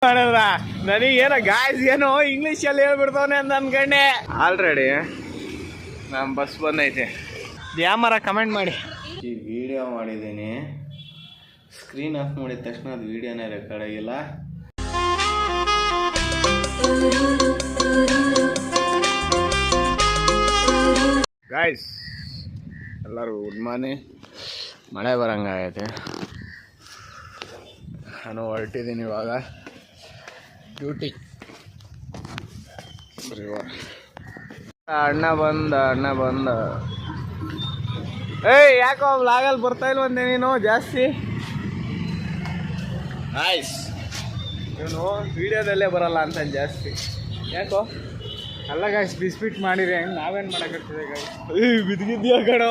ಮಾಡಿದ್ರ ನನಗೇನೋ ಗಾಯ್ಸ್ ಏನೋ ಇಂಗ್ಲೀಷಲ್ಲಿ ಹೇಳ್ಬಿಡ್ತಾವನೆ ಅಂತ ಅನ್ಕೊಂಡೆ. ಆಲ್ರೆಡಿ ನಮ್ಮ ಬಸ್ ಬಂದೈತೆ. ಯಾಮರ ಕಮೆಂಟ್ ಮಾಡಿ. ಈ ವಿಡಿಯೋ ಮಾಡಿದ್ದೀನಿ, ಸ್ಕ್ರೀನ್ ಆಫ್ ಮಾಡಿದ ತಕ್ಷಣ ಅದು ವಿಡಿಯೋನೇ ರೆಕಾರ್ಡ್ ಆಗಿಲ್ಲ. ಗಾಯ್ಸ್ ಎಲ್ಲರೂ ಗುಡ್ ಮಾರ್ನಿಂಗ್. ಮಳೆ ಬರಂಗಾಗೈತೆ. ನಾನು ಹೊರಟಿದ್ದೀನಿ ಇವಾಗ ಡ್ಯೂಟಿ. ಅಣ್ಣ ಬಂದ. ಏಯ್ ಯಾಕೋ ವ್ಲಾಗಲ್ಲಿ ಬರ್ತಾ ಇಲ್ವಂತೆ ನೀನು ಜಾಸ್ತಿ. ಆಯ್ಸ್ ಇವನು ವಿಡಿಯೋದಲ್ಲೇ ಬರಲ್ಲ ಅಂತ ಜಾಸ್ತಿ. ಯಾಕೋ ಅಲ್ಲ ಗಾಯ್ಸ್, ಬಿಸ್ಬಿಟ್ ಮಾಡಿರಿ ಹೆಂಗೆ ನಾವೇನು ಮಾಡೋಕ್ಕಾಗ್ತದೆ ಗಾಯ್ಸ್. ಬಿದ್ದಿದ್ಯಾ ಕಣೋ.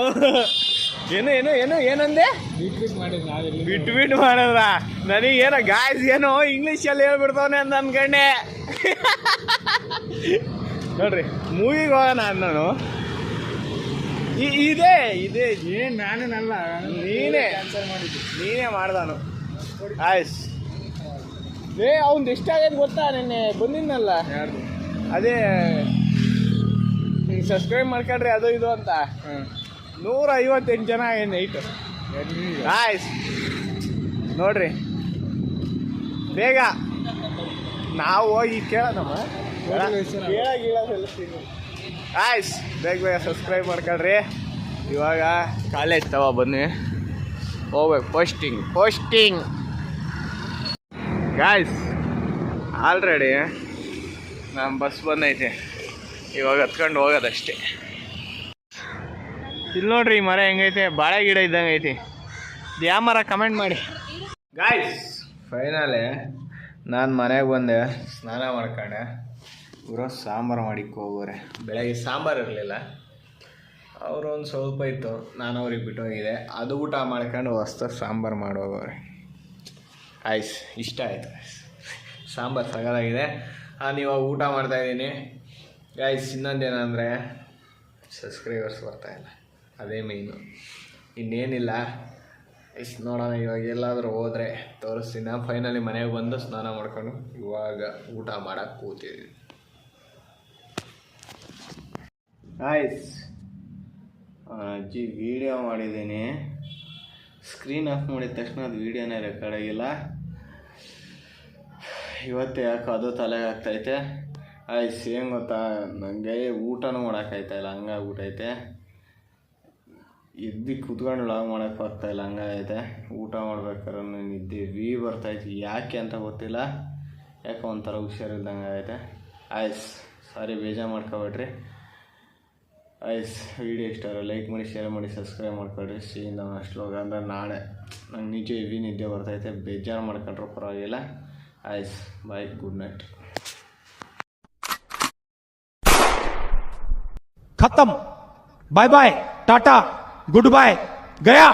ಏನಂದೆ? ಬಿಟ್ಬಿಟ್ ಮಾಡಿರಿ ನಾವೆಲ್ಲಿ ಬಿಟ್ಟು ಮಾಡಿದ್ರ ನನಗೇನೋ ಗಾಯ್ಸ್ ಏನೋ ಇಂಗ್ಲೀಷಲ್ಲಿ ಹೇಳ್ಬಿಡ್ತಾವನೆ ಅಂತ ಅನ್ಕೊಂಡೆ. ನೋಡ್ರಿ ಮೂವಿಗೆ ಹೋಗೋಣ ನಾನು. ಇದೇ ಏನು ನಾನೇನಲ್ಲ, ನೀನೇ ಕ್ಯಾನ್ಸಲ್ ಮಾಡಿದ್ದು. ನೀನೇ ಮಾಡ್ದಾನು. ಆಯ್ಸ್ ಅವ್ನು ಎಷ್ಟಾಗೈತೆ ಗೊತ್ತಾ? ನೆನ್ನೆ ಬಂದಿದ್ನಲ್ಲ, ಯಾರ್ದು? ಅದೇ ಸಬ್ಸ್ಕ್ರೈಬ್ ಮಾಡ್ಕೊಂಡ್ರಿ ಅದು ಇದು ಅಂತ 158 ಜನ ಆಗೇನು ನೈಟು. ಆಯ್ಸ್ ನೋಡ್ರಿ ಬೇಗ ನಾವು ಹೋಗಿ ಕೇಳೋಣಮ್ಮ. ಕೇಳಾಗಿಲ್ಲ ಸಲ್ಲಿಸ್ತೀನಿ. ಆಯ್ಸ್ ಬೇಗ ಸಬ್ಸ್ಕ್ರೈಬ್ ಮಾಡ್ಕೊಳ್ರಿ. ಇವಾಗ ಕಾಲೇಜ್ ಬನ್ನಿ ಹೋಗ್ಬೇಕು. ಪೋಸ್ಟಿಂಗ್ ಗಾಯ್ಸ್ ಆಲ್ರೆಡಿ ನಮ್ಮ ಬಸ್ ಬಂದೈತೆ. ಇವಾಗ ಹತ್ಕೊಂಡು ಹೋಗೋದಷ್ಟೇ. ಇಲ್ಲಿ ನೋಡ್ರಿ ಈ ಮರ ಹೆಂಗೈತೆ, ಬಾಳೆ ಗಿಡ ಇದ್ದಂಗೆ ಐತಿ. ಯಾವ ಮರ ಕಮೆಂಟ್ ಮಾಡಿ. ಗಾಯ್ಸ್ ಫೈನಲಿ ನಾನು ಮನೆಗೆ ಬಂದೆ, ಸ್ನಾನ ಮಾಡ್ಕೊಂಡೆ. ಇವರು ಸಾಂಬಾರು ಮಾಡಿಕ್ಕೆ ಹೋಗೋರೆ. ಬೆಳಗ್ಗೆ ಸಾಂಬಾರು ಇರಲಿಲ್ಲ, ಅವರು ಒಂದು ಸ್ವಲ್ಪ ಇತ್ತು, ನಾನು ಅವ್ರಿಗೆ ಬಿಟ್ಟು ಹೋಗಿದೆ. ಅದು ಊಟ ಮಾಡ್ಕೊಂಡು ಹೊಸ್ದಾಗಿ ಸಾಂಬಾರು ಮಾಡೋಗೋರೆ. ಆಯ್ಸ್ ಇಷ್ಟ ಆಯಿತು. ಸಾಂಬಾರು ಸಗದಾಗಿದೆ. ನಾನು ಇವಾಗ ಊಟ ಮಾಡ್ತಾಯಿದ್ದೀನಿ. ಗಾಯ್ಸ್ ಇನ್ನೊಂದೇನೆಂದರೆ ಸಬ್ಸ್ಕ್ರೈಬರ್ಸ್ ಬರ್ತಾಯಿಲ್ಲ, ಅದೇ ಮೇಯ್ನು, ಇನ್ನೇನಿಲ್ಲ. ಇಷ್ಟು ನೋಡೋಣ. ಇವಾಗ ಎಲ್ಲಾದರೂ ಹೋದರೆ ತೋರಿಸ್ತೀನಿ. ಫೈನಲಿ ಮನೆಗೆ ಬಂದು ಸ್ನಾನ ಮಾಡ್ಕೊಂಡು ಇವಾಗ ಊಟ ಮಾಡೋಕ್ಕೆ ಕೂತಿದ್ದೀನಿ. ಆಯ್ಸ್ ಅಜ್ಜಿ ವಿಡಿಯೋ ಮಾಡಿದ್ದೀನಿ, ಸ್ಕ್ರೀನ್ ಆಫ್ ಮಾಡಿದ ತಕ್ಷಣ ಅದು ವಿಡಿಯೋನೇ ರೆಕಾರ್ಡ್ ಆಗಿಲ್ಲ. ಇವತ್ತು ಯಾಕೆ ಅದು ತಲೆಗೆ ಆಗ್ತೈತೆ. ಆಯ್ಸ್ ಏನು ಗೊತ್ತಾ, ನನಗೆ ಊಟನೂ ಮಾಡೋಕ್ಕಾಯ್ತಾಯಿಲ್ಲ, ಹಂಗಾಗ್ಬಿಟ್ಟೈತೆ. ಎದ್ದು ಕುತ್ಕೊಂಡು ಲಾಗ್ ಮಾಡೋಕ್ಕೆ ಆಗ್ತಾಯಿಲ್ಲ, ಹಂಗಾಗೈತೆ. ಊಟ ಮಾಡ್ಬೇಕಾದ್ರೆ ನಿದ್ದೆ ಬರ್ತೈತಿ, ಯಾಕೆ ಅಂತ ಗೊತ್ತಿಲ್ಲ. ಯಾಕೆ ಒಂಥರ ಹುಷಾರಿಲ್ದಂಗೆ ಆಗೈತೆ. ಆಯ್ಸ್ ಸಾರಿ, ಬೇಜಾರು ಮಾಡ್ಕೊಬೇಡ್ರಿ. ಆಯ್ಸ್ ವಿಡಿಯೋ ಇಷ್ಟ ಲೈಕ್ ಮಾಡಿ, ಶೇರ್ ಮಾಡಿ, ಸಬ್ಸ್ಕ್ರೈಬ್ ಮಾಡ್ಕೊಳ್ರಿ. ಸೀನ್ ಅಷ್ಟು ಹೋಗ ಅಂದರೆ ನಾಳೆ ನಂಗೆ ನಿಜ ನಿದ್ದೆ ಬರ್ತೈತೆ. ಬೇಜಾರು ಮಾಡ್ಕೊಂಡ್ರೂ ಪರವಾಗಿಲ್ಲ. ಆಯ್ಸ್ ಬಾಯ್, ಗುಡ್ ನೈಟ್. खत्म. Bye bye, tata, goodbye, गया.